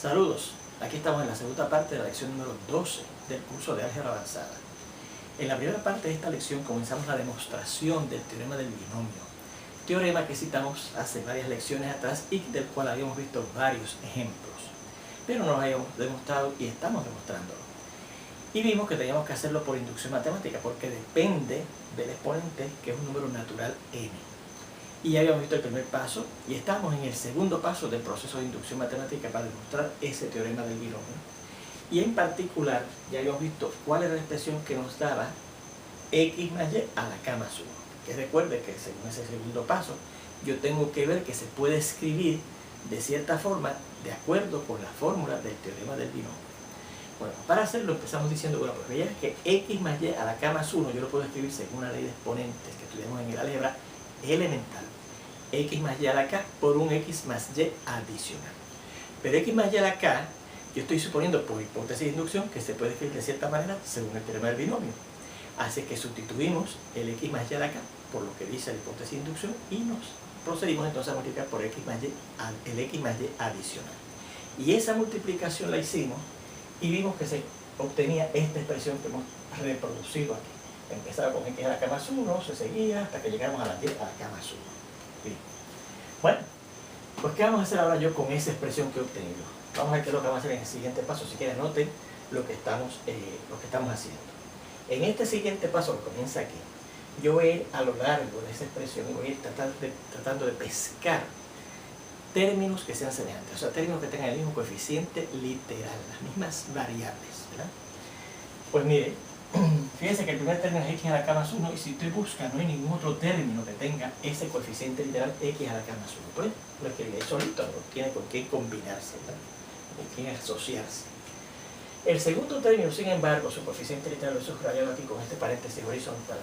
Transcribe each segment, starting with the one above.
Saludos, aquí estamos en la segunda parte de la lección número 12 del curso de álgebra avanzada. En la primera parte de esta lección comenzamos la demostración del teorema del binomio, teorema que citamos hace varias lecciones atrás y del cual habíamos visto varios ejemplos, pero no lo habíamos demostrado y estamos demostrándolo. Y vimos que teníamos que hacerlo por inducción matemática porque depende del exponente, que es un número natural n. Y ya habíamos visto el primer paso y estamos en el segundo paso del proceso de inducción matemática para demostrar ese teorema del binomio. Y en particular ya habíamos visto cuál era la expresión que nos daba x más y a la k más 1. Que recuerde que según ese segundo paso yo tengo que ver que se puede escribir de cierta forma de acuerdo con la fórmula del teorema del binomio. Bueno, para hacerlo empezamos diciendo, bueno, pues veía que x más y a la k más 1 yo lo puedo escribir según una ley de exponentes que estudiamos en el álgebra elemental. X más y a la k por un x más y adicional. Pero x más y a la k, yo estoy suponiendo por hipótesis de inducción que se puede escribir de cierta manera según el teorema del binomio. Así que sustituimos el x más y a la k por lo que dice la hipótesis de inducción y nos procedimos entonces a multiplicar por x más y, el x más y adicional. Y esa multiplicación la hicimos y vimos que se obtenía esta expresión que hemos reproducido aquí. Empezaba con x a la k más 1, se seguía hasta que llegamos a la y a la k más 1. Bien. Bueno, pues ¿qué vamos a hacer ahora yo con esa expresión que he obtenido? Vamos a ver qué es lo que vamos a hacer en el siguiente paso. Si quieren anoten lo que estamos haciendo. En este siguiente paso que comienza aquí, yo voy a ir a lo largo de esa expresión y voy a ir tratando de pescar términos que sean semejantes, o sea, términos que tengan el mismo coeficiente literal, las mismas variables, ¿verdad? Pues mire, fíjense que el primer término es x a la k más 1 y si usted busca no hay ningún otro término que tenga ese coeficiente literal x a la k más 1. Pues lo escribiré solito, no tiene con qué combinarse, ¿verdad? Con qué asociarse. El segundo término, sin embargo, su coeficiente literal lo he subrayado aquí con este paréntesis horizontal.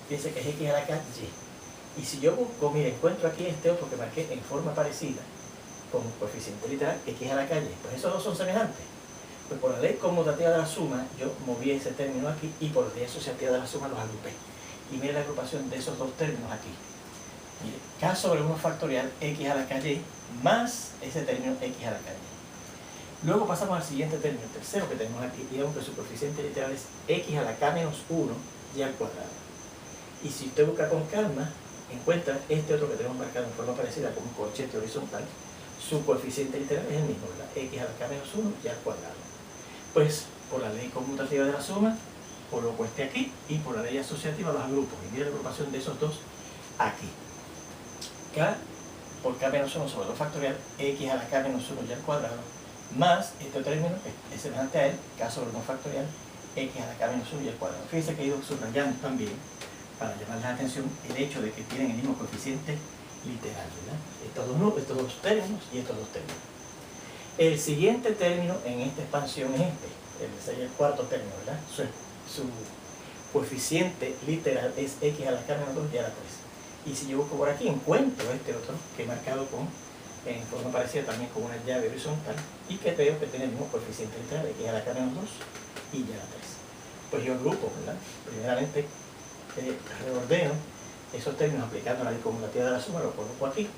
Fíjense que es x a la k y. Y si yo busco, mire, encuentro aquí este otro que marqué en forma parecida, con coeficiente literal x a la k y. Pues esos dos son semejantes. Pues por la ley conmutativa de la suma, yo moví ese término aquí y por la ley asociativa de la suma los agrupé. Y mire la agrupación de esos dos términos aquí. Mire, k sobre 1 factorial x a la ky más ese término x a la ky. Luego pasamos al siguiente término, el tercero que tenemos aquí, digamos que su coeficiente literal es x a la k menos 1 y al cuadrado. Y si usted busca con calma, encuentra este otro que tenemos marcado en forma parecida con un corchete horizontal. Su coeficiente literal es el mismo, ¿verdad? X a la k menos 1 y al cuadrado. Pues por la ley conmutativa de la suma, coloco este aquí y por la ley asociativa los agrupo. Y mira la agrupación de esos dos aquí. K por k menos 1 sobre 2 factorial, x a la k menos 1 y al cuadrado, más este término que es semejante a él, k sobre 2 factorial, x a la k menos 1 y al cuadrado. Fíjense que he ido subrayando también, para llamar la atención, el hecho de que tienen el mismo coeficiente literal, ¿verdad? Estos dos términos y estos dos términos. El siguiente término en esta expansión es sería el cuarto término, ¿verdad? Su coeficiente literal es x a la k menos 2 y a la 3. Y si yo busco por aquí, encuentro este otro que he marcado en forma parecida también con una llave horizontal y que veo que tiene el mismo coeficiente literal, x a la k menos 2 y y a la 3. Pues yo agrupo, ¿verdad? Primeramente reordeno esos términos aplicando la ley conmutativa de la suma, lo coloco aquí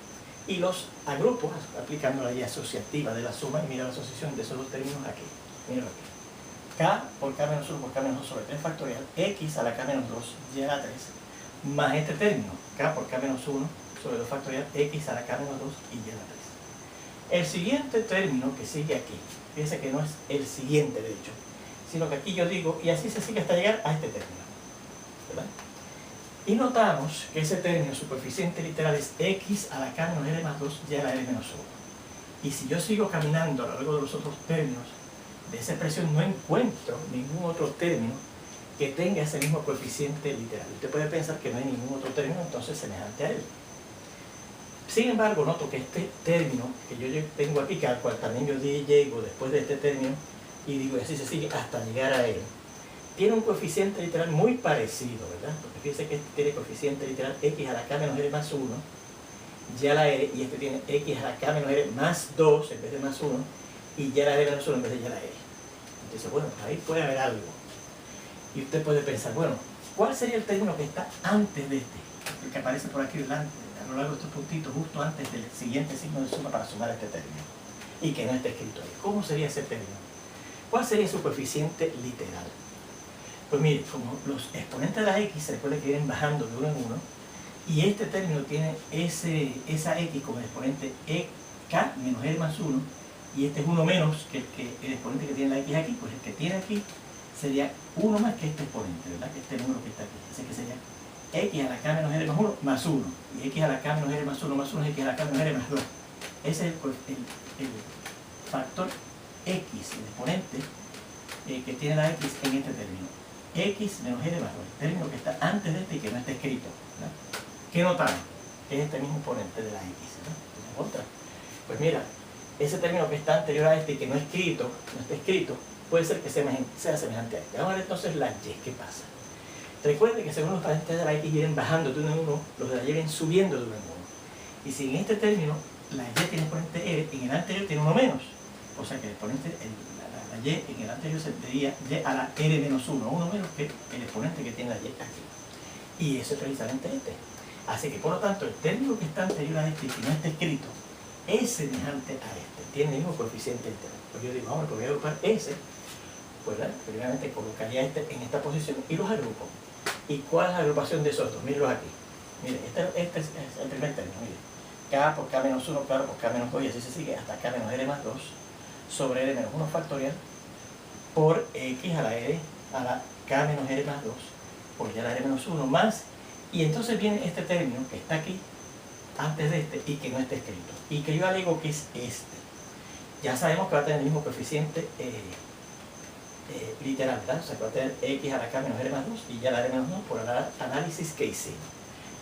y los agrupo aplicando la ley asociativa de la suma y mira la asociación de esos dos términos aquí. Mira aquí. K por k menos 1 por k menos 2 sobre 3 factorial, x a la k menos 2 y a la 3, más este término, k por k menos 1 sobre 2 factorial, x a la k menos 2 y y a la 3. El siguiente término que sigue aquí, fíjense que no es el siguiente de hecho, sino que aquí yo digo, y así se sigue hasta llegar a este término, ¿verdad? Y notamos que ese término, su coeficiente literal es x a la k menos l más 2 y a la l menos 1. Y si yo sigo caminando a lo largo de los otros términos de esa expresión, no encuentro ningún otro término que tenga ese mismo coeficiente literal. Usted puede pensar que no hay ningún otro término entonces semejante a él. Sin embargo, noto que este término que yo tengo aquí, al cual también yo llego después de este término, y digo, y así se sigue hasta llegar a él, tiene un coeficiente literal muy parecido, ¿verdad? Porque fíjense que este tiene coeficiente literal x a la k menos l más 1, ya la r, y este tiene x a la k menos l más 2 en vez de más 1, y ya la l menos 1 en vez de ya la r. Entonces, bueno, ahí puede haber algo. Y usted puede pensar, bueno, ¿cuál sería el término que está antes de este? El que aparece por aquí delante, a lo largo de estos puntitos, justo antes del siguiente signo de suma para sumar este término. y que no esté escrito ahí. ¿Cómo sería ese término? ¿Cuál sería su coeficiente literal? Pues mire, como los exponentes de la x se recuerda que vienen bajando de uno en uno, y este término tiene esa x como el exponente k menos r más 1, y este es uno menos que el exponente que tiene la x aquí, pues el que tiene aquí sería uno más que este exponente, ¿verdad? Que este número que está aquí. Así que sería x a la k menos r más 1 más 1, y x a la k menos r más 1 más 1 es x a la k menos r más 2. Ese es el factor x, el exponente que tiene la x en este término. X menos r más 2, el término que está antes de este y que no está escrito, ¿verdad? ¿Qué notamos? Es este mismo exponente de la x, ¿verdad? ¿Tienes otra? Pues mira, ese término que está anterior a este y que no está escrito, puede ser que sea semejante a este. Vamos a ver entonces la y, ¿qué pasa? Recuerde que según los exponentes de la x vienen bajando de uno en uno, los de la y vienen subiendo de uno en uno. Y si en este término la y tiene exponente r, en el anterior tiene uno menos. O sea que el exponente, la y en el anterior sería y a la r menos 1, uno menos que el exponente que tiene la y aquí. Y eso es precisamente este. Así que por lo tanto el término que está anterior a este y que no está escrito es semejante a este, tiene el mismo coeficiente entero. Pues yo digo, vamos, voy a agrupar ese, pues primeramente colocaría este en esta posición y los agrupo. ¿Y cuál es la agrupación de esos dos? Mírenlos aquí. Miren, este es el primer término, miren. K por K menos 1, claro, por K menos 2, y así se sigue hasta K menos R más 2, sobre R menos 1 factorial, por X a la R a la K menos R más 2, por Y a la R menos 1 más, y entonces viene este término que está aquí, antes de este, y que no está escrito, y que yo alego que es este. Ya sabemos que va a tener el mismo coeficiente literal, ¿verdad? O sea que va a tener X a la K menos R más 2 y Y a la R menos 2 por el análisis que hicimos.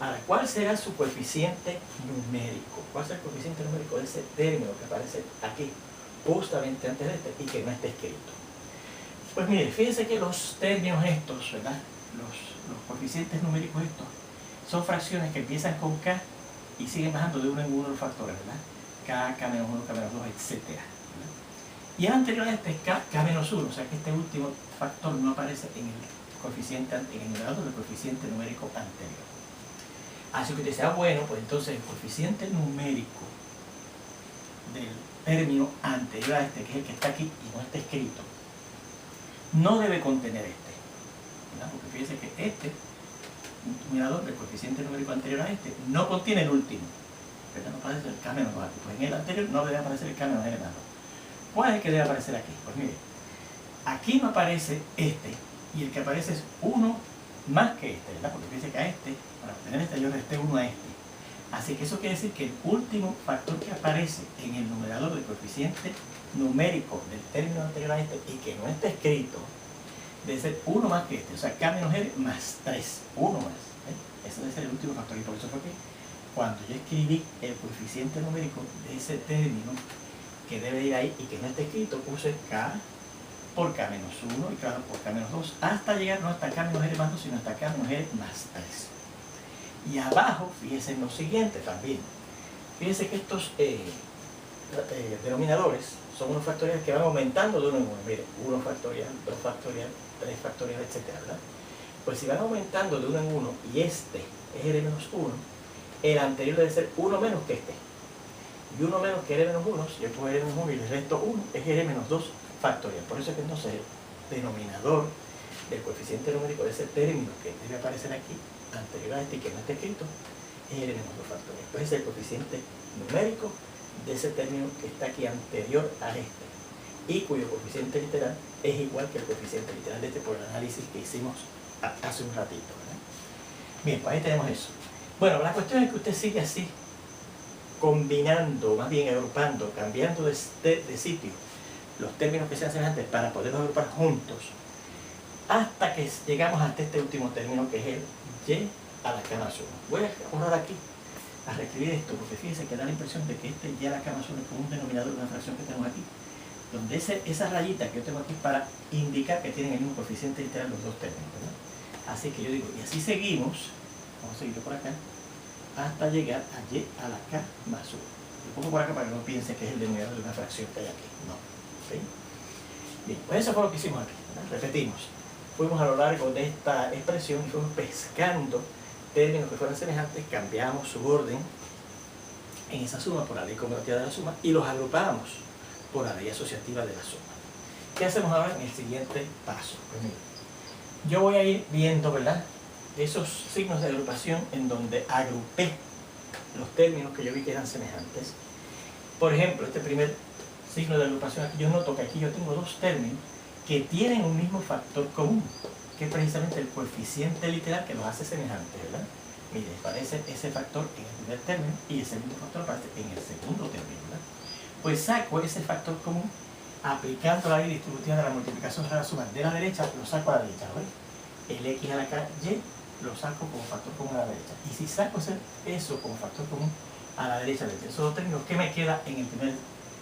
Ahora, ¿cuál será su coeficiente numérico? ¿Cuál será el coeficiente numérico de ese término que aparece aquí, justamente antes de este, y que no esté escrito? Pues mire, fíjense que los términos estos, ¿verdad? Los coeficientes numéricos estos, son fracciones que empiezan con K y siguen bajando de uno en uno los factores, ¿verdad? K, K menos 1, K menos 2, etc. Y el anterior a este es K, K menos 1, o sea que este último factor no aparece en el coeficiente, en el numerador del coeficiente numérico anterior. Así que usted dice, bueno, pues entonces el coeficiente numérico del término anterior a este, que es el que está aquí y no está escrito, no debe contener este, ¿verdad? Porque fíjese que este numerador del coeficiente numérico anterior a este no contiene el último, ¿verdad? No aparece el K menos 2 aquí, pues en el anterior no debe aparecer el K menos R más 2. ¿Cuál es el que debe aparecer aquí? Pues mire, aquí no aparece este, y el que aparece es 1 más que este, ¿verdad? Porque fíjese que a este, para obtener este yo resté 1 a este. Así que eso quiere decir que el último factor que aparece en el numerador del coeficiente numérico del término anterior a este y que no está escrito, debe ser 1 más que este, o sea, K menos R más 3, 1 más. Ese debe ser el último factor, y por eso fue que cuando yo escribí el coeficiente numérico de ese término que debe ir ahí y que no está escrito, puse K por K menos 1 y claro por K menos 2, hasta llegar no hasta K menos R más 2, sino hasta K menos R más 3. Y abajo, fíjense en lo siguiente también. Fíjense que estos denominadores son unos factoriales que van aumentando de uno en uno. Mire, 1 factorial, 2 factorial, 3 factorial, etc. ¿verdad? Pues si van aumentando de uno en uno y este es R menos 1, el anterior debe ser 1 menos que este. Y 1 menos que R menos 1, si yo pongo R menos 1 y le resto 1, es R menos 2 factorial. Por eso es que entonces el denominador del coeficiente numérico de ese término que debe aparecer aquí, anterior a este y que no está escrito, es R menos 2 factorial. Pues es el coeficiente numérico de ese término que está aquí anterior a este y cuyo coeficiente literal es igual que el coeficiente literal de este por el análisis que hicimos hace un ratito, ¿verdad? Bien, pues ahí tenemos eso. Bueno, la cuestión es que usted sigue así, combinando, más bien agrupando, cambiando de sitio los términos que sean semejantes para poderlos agrupar juntos, hasta que llegamos hasta este último término que es el y a la K más 1. Voy a borrar aquí, a reescribir esto, porque fíjense que da la impresión de que este y a la K más 1 es como un denominador de una fracción que tenemos aquí, donde esa rayita que yo tengo aquí es para indicar que tienen el mismo coeficiente literal los dos términos, ¿verdad? Así que yo digo, y así seguimos, vamos a seguirlo por acá, hasta llegar a y a la K más 1. Lo pongo por acá para que no piense que es el denominador de una fracción que hay aquí, no. ¿Sí? Bien, pues eso fue lo que hicimos aquí, ¿verdad? Repetimos. Fuimos a lo largo de esta expresión y fuimos pescando términos que fueran semejantes, cambiamos su orden en esa suma por la ley convertida de la suma y los agrupamos por la ley asociativa de la suma. ¿Qué hacemos ahora en el siguiente paso? Pues mire, yo voy a ir viendo, ¿verdad?, esos signos de agrupación en donde agrupé los términos que yo vi que eran semejantes. Por ejemplo, este primer signo de agrupación, aquí yo noto que aquí yo tengo dos términos que tienen un mismo factor común, que es precisamente el coeficiente literal que los hace semejantes, ¿verdad? Mire, aparece ese factor en el primer término y el segundo factor aparece en el segundo término, ¿verdad? Pues saco ese factor común aplicando la ley distributiva de la multiplicación de la suma de la derecha, lo saco a la derecha, ¿ves? El x a la k, y lo saco como factor común a la derecha. Y si saco eso como factor común a la derecha de esos dos términos, ¿qué me queda en el primer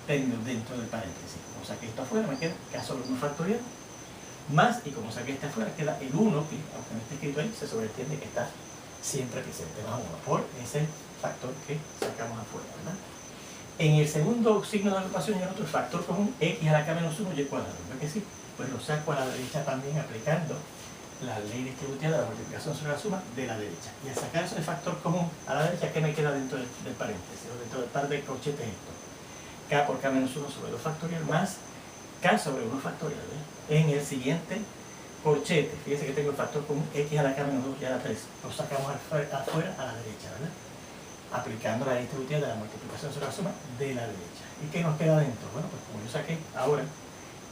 término dentro del paréntesis? Como saqué esto afuera, me queda k sobre 1 factorial, más, y como saqué este afuera, queda el 1, que aunque no esté escrito ahí, se sobreentiende que está siempre presente, más 1, por ese factor que sacamos afuera, ¿verdad? En el segundo signo de agrupación, yo noto el factor común x a la k menos 1 y cuadrado, ¿verdad que sí? Pues lo saco a la derecha también aplicando la ley distributiva de la multiplicación sobre la suma de la derecha. Y al sacar ese factor común a la derecha, ¿qué me queda dentro del paréntesis? O dentro del par de corchetes esto. K por k menos 1 sobre 2 factorial más k sobre 1 factorial. ¿Ves? En el siguiente corchete, fíjese que tengo el factor común x a la k menos 2 y a la 3. Lo sacamos afuera a la derecha, ¿verdad? Aplicando la ley distributiva de la multiplicación sobre la suma de la derecha. ¿Y qué nos queda dentro? Bueno, pues como yo saqué ahora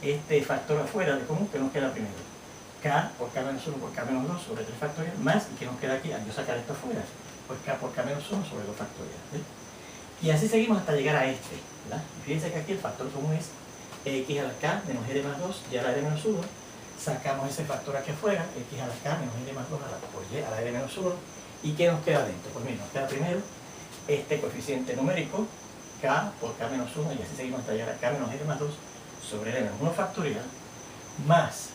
este factor afuera de común, ¿qué nos queda primero? K por k menos 1 por k menos 2 sobre 3 factorial más, ¿y qué nos queda aquí? Al yo sacar esto afuera, pues k por k menos 1 sobre 2 factorial. ¿Ves? Y así seguimos hasta llegar a este, ¿verdad? Y fíjense que aquí el factor común es x a la k menos r más 2 y a la r menos 1. Sacamos ese factor aquí afuera, x a la k menos r más 2 por y a la r menos 1. ¿Y qué nos queda dentro? Pues mira, nos queda primero este coeficiente numérico, k por k menos 1, y así seguimos hasta llegar a k menos r más 2 sobre r menos 1 factorial, más,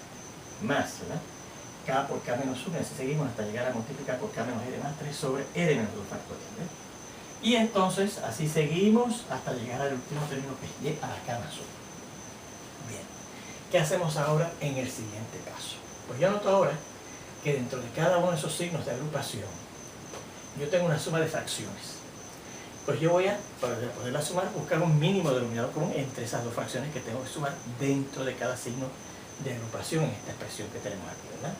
¿verdad? K por k menos 1, y así seguimos hasta llegar a multiplicar por k menos r más 3 sobre r menos 2 factorial, ¿ves? Y entonces, así seguimos hasta llegar al último término, que es y a la k más 1. Bien, ¿qué hacemos ahora en el siguiente paso? Pues yo noto ahora que dentro de cada uno de esos signos de agrupación, yo tengo una suma de fracciones. Pues yo voy a, para poderla sumar, buscar un mínimo denominador común entre esas dos fracciones que tengo que sumar dentro de cada signo de agrupación en esta expresión que tenemos aquí, ¿verdad?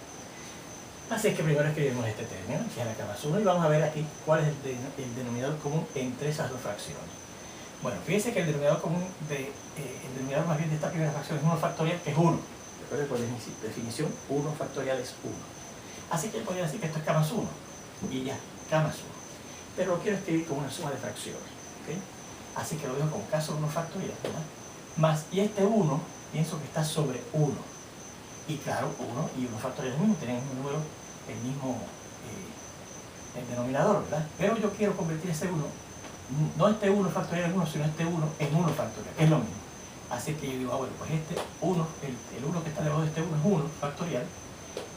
Así es que primero escribimos este término, que es la k más 1, y vamos a ver aquí cuál es el denominador común entre esas dos fracciones. Bueno, fíjense que el denominador común, el denominador más bien de esta primera fracción es 1 factorial, que es 1. Recuerden, por definición, 1 factorial es 1. Así que podría decir que esto es k más 1, y ya, k más 1. Pero lo quiero escribir como una suma de fracciones, ¿okay? Así que lo dejo como k sobre 1 factorial, ¿verdad? Más, y este 1, pienso que está sobre 1. Y claro, 1 y 1 factorial es el mismo, tienen el mismo número, el mismo el denominador, ¿verdad? Pero yo quiero convertir ese 1, no este 1 factorial en 1, sino este 1 en 1 factorial, que es lo mismo. Así que yo digo, bueno, pues este 1, el 1 que está debajo de este 1 es 1 factorial.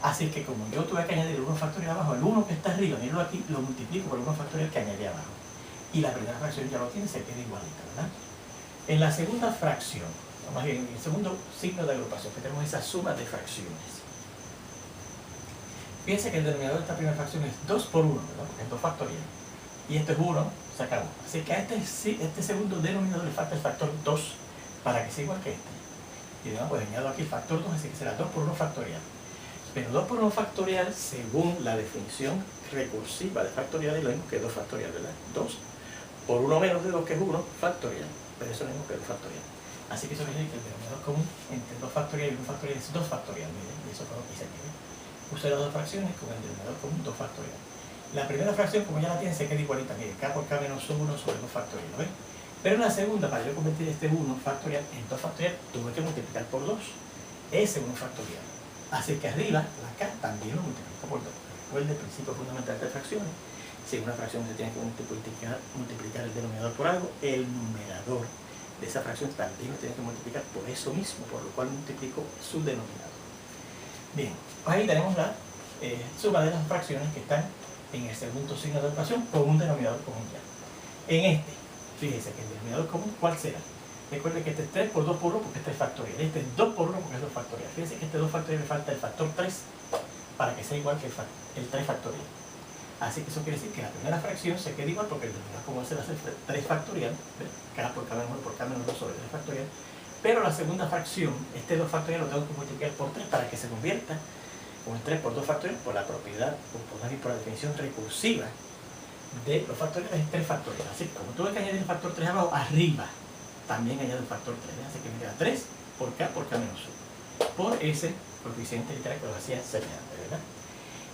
Así que como yo tuve que añadir el 1 factorial abajo, el 1 que está arriba, mírenlo aquí, lo multiplico por el 1 factorial que añadí abajo. Y la primera fracción ya lo tiene, se queda igualita, ¿verdad? En la segunda fracción, o más bien en el segundo signo de agrupación, que tenemos esa suma de fracciones. Fíjense que el denominador de esta primera fracción es 2 por 1, ¿verdad? Porque es 2 factorial. Y esto es 1, se acabó. Así que a este segundo denominador le falta el factor 2 para que sea igual que este. Y además, pues añado aquí el factor 2, así que será 2 por 1 factorial. Pero 2 por 1 factorial, según la definición recursiva de factorial, es lo mismo que 2 factorial, ¿verdad? 2 por 1 menos de 2, que es 1 factorial. Pero eso es lo mismo que 2 factorial. Así que eso quiere decir que el denominador común entre 2 factorial y 1 factorial es 2 factorial. Miren, y eso fue lo que hice aquí. Usé las dos fracciones con el denominador común 2 factorial. La primera fracción, como ya la tienen, se queda igualita. Miren, k por k menos 1 sobre 2 factorial, ¿lo ven? Pero en la segunda, para yo convertir este 1 factorial en 2 factorial, tuve que multiplicar por 2 ese 1 factorial. Así que arriba, la k también lo multiplico por 2. Recuerden el principio fundamental de fracciones. Si en una fracción se tiene que multiplicar el denominador por algo, el numerador de esa fracción también lo tiene que multiplicar por eso mismo, por lo cual multiplico su denominador. Bien, ahí tenemos la suma de las fracciones que están en el segundo signo de agrupación con un denominador común ya. En este, fíjense que el denominador común, ¿cuál será? Recuerden que este es 3 por 2 por 1 porque este es factorial. Este es 2 por 1 porque es 2 factorial. Fíjense que este 2 factorial le falta el factor 3 para que sea igual que el 3 factorial. Así que eso quiere decir que la primera fracción se queda igual porque el denominador común se va a hacer 3 factorial, k por k menos 1 por k menos 2 sobre 3 factorial. Pero la segunda fracción, este 2 factorial lo tengo que multiplicar por 3 para que se convierta con el 3 por 2 factorial por la propiedad, por la definición recursiva de los factoriales es 3 factorial. Así que como tuve que añadir el factor 3 abajo, arriba también añado el factor 3. Así que me queda 3 por k menos 1 por ese coeficiente literal que lo hacía semejante, ¿verdad?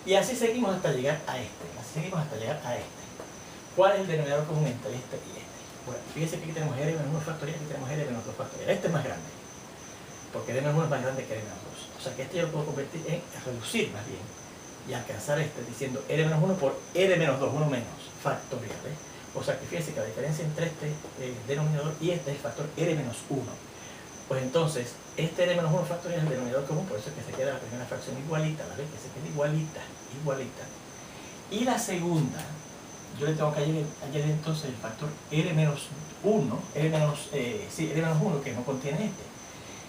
Y así seguimos hasta llegar a este. ¿Cuál es el denominador común entre este y este? Bueno, fíjense que aquí tenemos r menos 1 factorial, aquí tenemos r menos 2 factorial. Este es más grande, porque r menos 1 es más grande que r menos 2. O sea que este yo lo puedo convertir en reducir más bien y alcanzar este diciendo r menos 1 por r menos 2, 1 menos factorial. O sea que fíjense que la diferencia entre este denominador y este es el factor r menos 1. Pues entonces, este r menos 1 factorial es el denominador común, por eso es que se queda la primera fracción igualita, ¿vale? Que se queda igualita. Y la segunda, yo le tengo que añadir entonces el factor r menos 1, r menos 1 que no contiene este,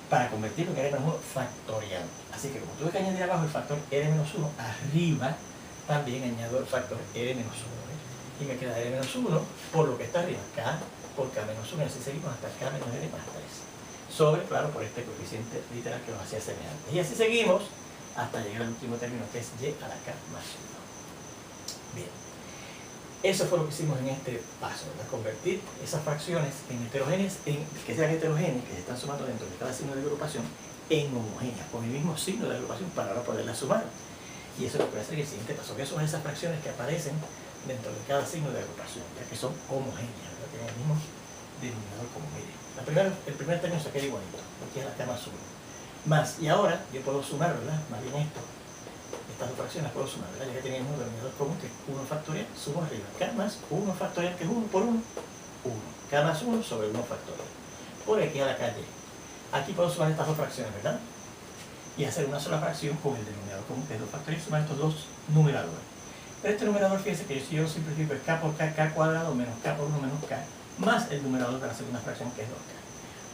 para convertirlo en r menos 1 factorial. Así que como tuve que añadir abajo el factor r menos 1, arriba también añado el factor r menos 1. Y me queda r menos 1 por lo que está arriba, k por k menos 1, y así seguimos hasta k menos r más 3. Sobre, claro, por este coeficiente literal que nos hacía semejante. Y así seguimos hasta llegar al último término que es y a la k más 1. Bien. Eso fue lo que hicimos en este paso, ¿verdad? Convertir esas fracciones en heterogéneas, que sean heterogéneas, que se están sumando dentro de cada signo de agrupación, en homogéneas, con el mismo signo de agrupación para ahora poderlas sumar. Y eso es lo que voy a hacer en el siguiente paso, que son esas fracciones que aparecen dentro de cada signo de agrupación, ya que son homogéneas, ¿verdad? Tienen el mismo denominador común. Miren, el primer término se queda igualito, porque es la k más 1. Más, y ahora yo puedo sumar, ¿verdad? Más bien esto. Estas dos fracciones las puedo sumar, ¿verdad? Ya que teníamos un denominador común que es 1 factorial, sumo arriba. K más 1 factorial, que es 1 por 1, 1. K más 1 sobre 1 factorial. Por aquí a la calle. Aquí puedo sumar estas dos fracciones, ¿verdad? Y hacer una sola fracción con el denominador común que es 2 factorial, sumar estos dos numeradores. Pero este numerador, fíjense que si yo simplifico es k por k, k cuadrado menos k por 1 menos k, más el numerador de la segunda fracción que es 2k,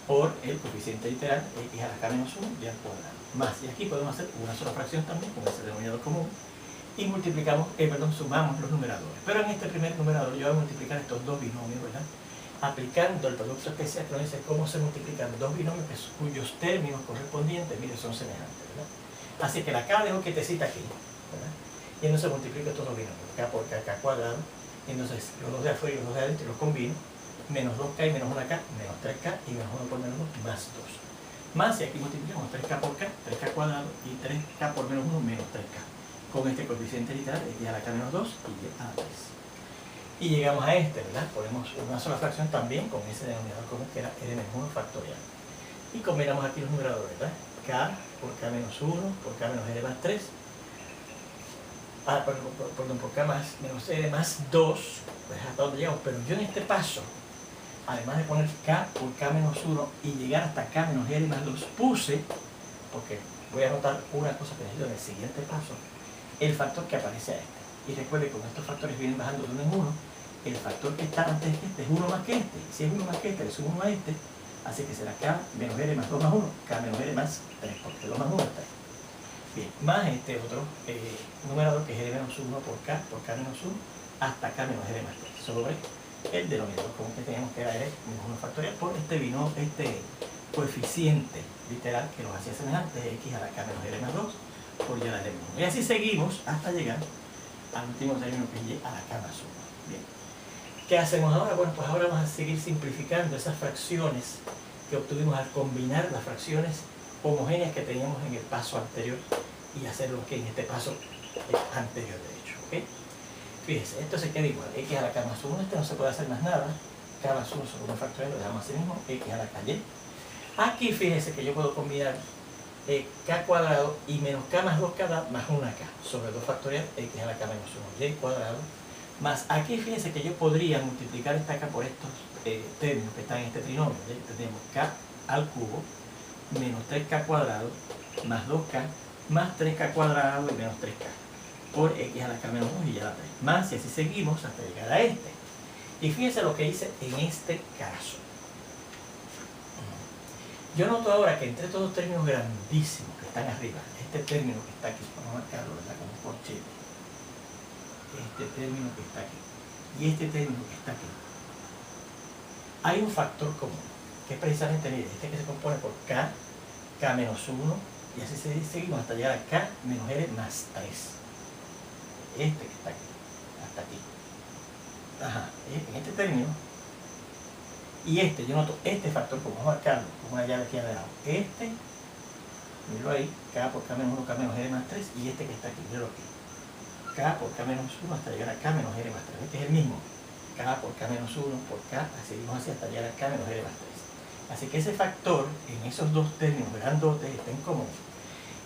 por el coeficiente literal x a la k menos 1 y al cuadrado. Más, y aquí podemos hacer una sola fracción también con ese denominador común y multiplicamos, sumamos los numeradores. Pero en este primer numerador yo voy a multiplicar estos dos binomios, ¿verdad? Aplicando el producto especial que nos dice cómo se multiplican dos binomios cuyos términos correspondientes, mire, son semejantes, ¿verdad? Así que la k dejo quietecita aquí, ¿verdad? Y entonces multiplico estos dos binomios, k por k, k cuadrado, y entonces los dos de afuera y los dos de adentro los combino, menos 2k y menos 1k, menos 3k y menos 1 por menos 2, más 2. Más, y aquí multiplicamos 3k por k, 3k cuadrado, y 3k por menos 1, menos 3k. Con este coeficiente literal, x a la k menos 2 y y a la 3. Y llegamos a este, ¿verdad? Ponemos una sola fracción también con ese denominador común que era r menos 1 factorial. Y combinamos aquí los numeradores, ¿verdad? K por k menos 1, por k menos r más 3. Perdón, por k más menos r más 2, pues hasta donde llegamos. Pero yo en este paso, además de poner k por k menos 1 y llegar hasta k menos r más 2, puse, porque voy a anotar una cosa que necesito en el siguiente paso, el factor que aparece a este. Y recuerde que como estos factores vienen bajando de 1 en 1, el factor que está antes de este es 1 más que este. Y si es 1 más que este, le sumo 1 a este, así que será k menos r más 2 más 1, k menos r más 3, porque 2 más 1 es 3. Bien, más este otro numerador que es r menos 1 por k menos 1, hasta k menos r más 3, sobre el denominador común que teníamos que era r menos 1 factorial por este coeficiente literal que los hacía semejantes, x a la k menos r más 2 por y a la r menos 1. Y así seguimos hasta llegar al último término que es y a la k más 1. Bien. ¿Qué hacemos ahora? Bueno, pues ahora vamos a seguir simplificando esas fracciones que obtuvimos al combinar las fracciones homogéneas que teníamos en el paso anterior y hacerlo aquí en este paso anterior, de hecho. ¿Okay? Fíjense, esto se queda igual, x a la k más 1, este no se puede hacer más nada, k más 1 sobre 1 factorial, lo dejamos así mismo, x a la k y. Aquí fíjense que yo puedo combinar k cuadrado y menos k más 2k más 1k sobre 2 factorial, x a la k menos 1 y cuadrado, más aquí fíjense que yo podría multiplicar esta k por estos términos que están en este trinomio. Tenemos k al cubo menos 3k cuadrado más 2k más 3k cuadrado y menos 3k por x a la k menos 2 y a la 3. Más, y así seguimos hasta llegar a este. Y fíjense lo que hice en este caso. Yo noto ahora que entre estos dos términos grandísimos que están arriba, este término que está aquí, vamos a marcarlo, ¿verdad? Como por chile. este término que está aquí y este término que está aquí, hay un factor común, que es precisamente, mire, este que se compone por k, k menos 1, y así seguimos hasta llegar a k menos r más 3. Este que está aquí, hasta aquí. Ajá, en este término. Y este, yo noto este factor, como vamos a marcarlo, como una llave aquí al lado. Este, miro ahí, k por k menos 1, k menos r más 3, y este que está aquí, miro aquí. K por k menos 1 hasta llegar a k menos r más 3. Este es el mismo. K por k menos 1 por k, seguimos así hasta llegar a k menos r más 3. Así que ese factor, en esos dos términos grandotes, está en común.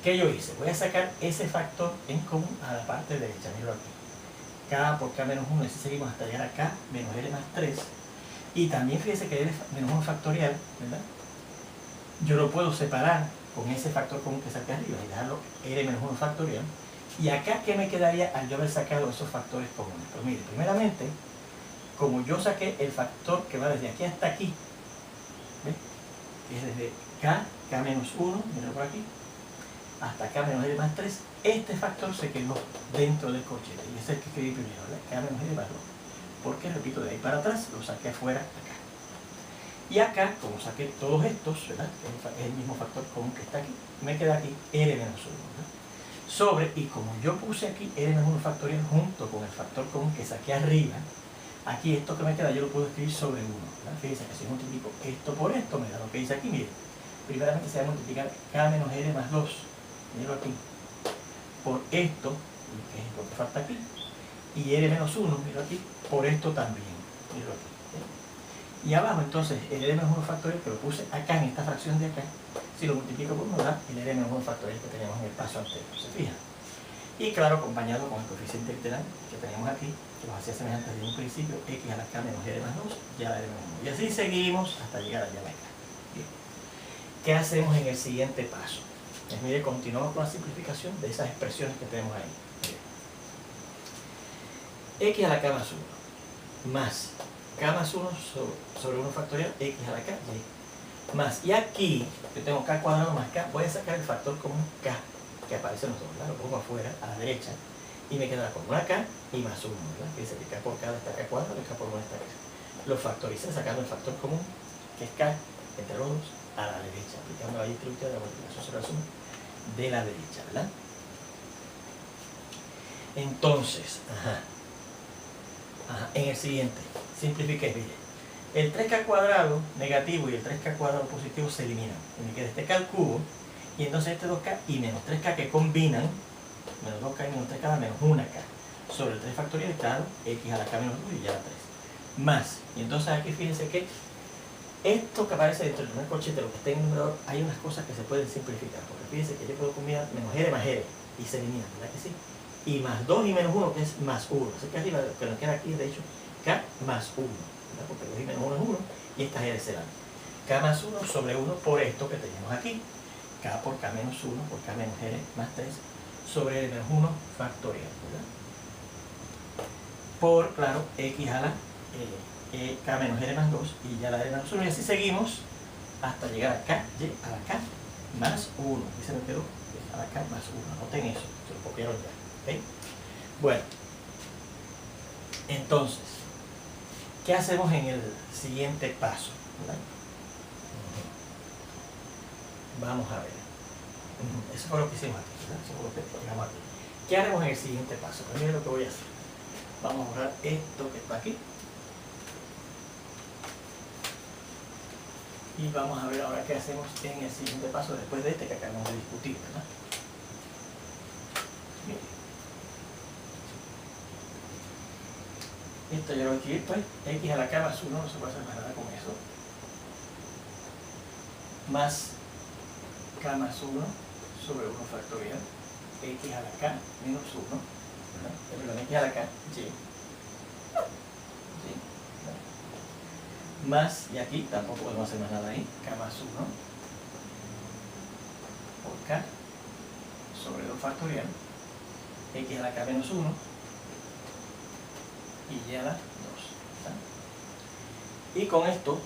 ¿Qué yo hice? Voy a sacar ese factor en común a la parte derecha, miro aquí. K por k menos 1, y así seguimos hasta llegar a k menos r más 3. Y también fíjese que r menos 1 factorial, ¿verdad? Yo lo puedo separar con ese factor común que saqué arriba y dejarlo r menos 1 factorial. Y acá, ¿qué me quedaría al yo haber sacado esos factores comunes? Pues mire, primeramente, como yo saqué el factor que va desde aquí hasta aquí, ¿ves? Que es desde k, k menos 1, mira por aquí, hasta k menos r más 3, este factor se quedó dentro del corchete. Y ese es el que escribí primero, ¿verdad? K menos r más 2. Porque, repito, de ahí para atrás lo saqué afuera acá. Y acá, como saqué todos estos, ¿verdad? Es el mismo factor común que está aquí, me queda aquí r menos 1, ¿verdad? Sobre, y como yo puse aquí r menos 1 factorial junto con el factor común que saqué arriba, aquí esto que me queda yo lo puedo escribir sobre 1, ¿verdad? Fíjense que si multiplico esto por esto me da lo que dice aquí, miren. Primeramente se va a multiplicar k menos r más 2, miro aquí, por esto, que es lo que falta aquí, y r menos 1, miro aquí, por esto también, miro aquí. Y abajo entonces el r menos 1 factorial que lo puse acá en esta fracción de acá, si lo multiplico por 1 da el r menos 1 factorial que teníamos en el paso anterior, ¿se fijan? Y claro, acompañado con el coeficiente literal que tenemos aquí, que los hacía semejantes desde un principio, x a la k menos r más 2, y a la r menos 1. Y así seguimos hasta llegar allá a la k. Bien. ¿Qué hacemos en el siguiente paso? Pues mire, continuamos con la simplificación de esas expresiones que tenemos ahí. Mire. X a la k más 1, más k más 1 sobre 1 factorial, x a la k, y más. Y aquí, yo tengo k cuadrado más k, voy a sacar el factor común k, que aparece en los dos, ¿verdad? Lo pongo afuera, a la derecha, y me queda con una k y más 1, ¿verdad? Que dice que k por k está k cuadrado y k por 1 está k. Lo factoricé sacando el factor común, que es k, entre los dos, a la derecha, aplicando la distributiva de la multiplicación sobre la suma de la derecha, ¿verdad? Entonces, en el siguiente, simplifiqué, mire, el 3k cuadrado negativo y el 3k cuadrado positivo se eliminan, y me queda este k al cubo, y entonces este 2k y menos 3k que combinan, menos 2k y menos 3k da menos 1k, sobre el 3 factorial, claro, x a la k menos 2 y ya la 3, más, y entonces aquí fíjense que esto que aparece dentro del primer corchete, lo que está en el numerador, hay unas cosas que se pueden simplificar, porque fíjense que yo puedo combinar menos r más r, y se elimina, ¿verdad que sí? Y más 2 y menos 1, que es más 1. Así que arriba lo que nos queda aquí es de hecho k más 1, ¿verdad? Porque 2 y menos 1 es 1 y estas r serán k más 1 sobre 1 por esto que tenemos aquí, k por k menos 1 por k menos r más 3 sobre r menos 1 factorial, ¿verdad? Por, claro, x a la k menos r más 2 y ya la r menos 1, y así seguimos hasta llegar a k, y a la k más 1. Aquí se me quedó a la k más 1, anoten eso, se lo copiaron ya. ¿Okay? Bueno, entonces, ¿qué hacemos en el siguiente paso? ¿Verdad? Vamos a ver. Eso fue lo que hicimos aquí, ¿verdad? Eso fue lo que llegamos aquí. ¿Qué haremos en el siguiente paso? Pues miren lo que voy a hacer. Vamos a borrar esto que está aquí. Y vamos a ver ahora qué hacemos en el siguiente paso después de este que acabamos de discutir, ¿verdad? Bien. Esto ya lo voy a escribir, pues, x a la k más 1, no se puede hacer más nada con eso. Más k más 1 sobre 1 factorial, x a la k menos 1, ¿verdad? Perdón, x a la k, y. Más, y aquí tampoco podemos hacer más nada ahí, k más 1 por k sobre 2 factorial, x a la k menos 1 y y a la 2, ¿verdad? Y con esto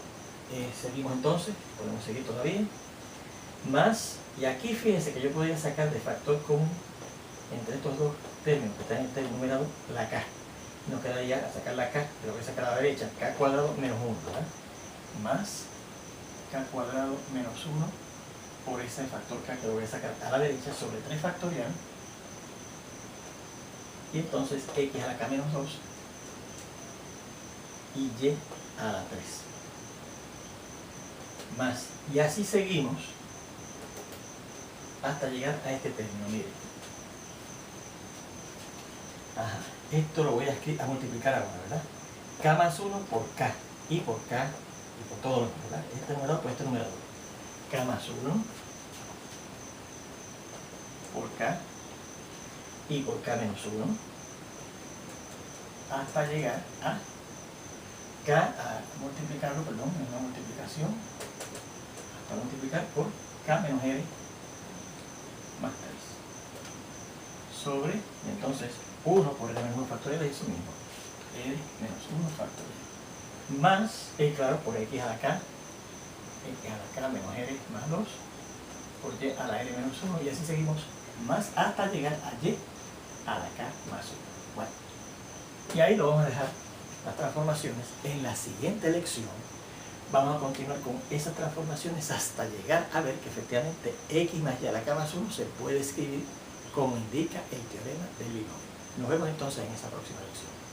seguimos entonces, podemos seguir todavía, más, y aquí fíjense que yo podría sacar de factor común entre estos dos término que está en este numerador, la k. Nos quedaría a sacar la k, pero voy a sacar a la derecha, k cuadrado menos 1, ¿verdad? Más k cuadrado menos 1 por ese factor k que lo voy a sacar a la derecha sobre 3 factorial. Y entonces x a la k menos 2 y y a la 3. Más, y así seguimos hasta llegar a este término, miren. Ajá, esto lo voy a multiplicar ahora, ¿verdad? K más 1 por K, y por K, y por todo lo demás, ¿verdad? Este numerador por este numerador. K más 1 por K, y por K menos 1, hasta llegar a K, a multiplicarlo, perdón, en una multiplicación, hasta multiplicar por K menos R más 3. Sobre, y entonces, 1 por R menos 1 factorial es eso mismo. R menos 1 factorial. Más, claro, por X a la K, X a la K menos R más 2, por Y a la R menos 1, y así seguimos más hasta llegar a Y a la K más 1. Bueno, y ahí lo vamos a dejar, las transformaciones. En la siguiente lección vamos a continuar con esas transformaciones hasta llegar a ver que efectivamente X más Y a la K más 1 se puede escribir como indica el teorema del binomio. Nos vemos entonces en esa próxima lección.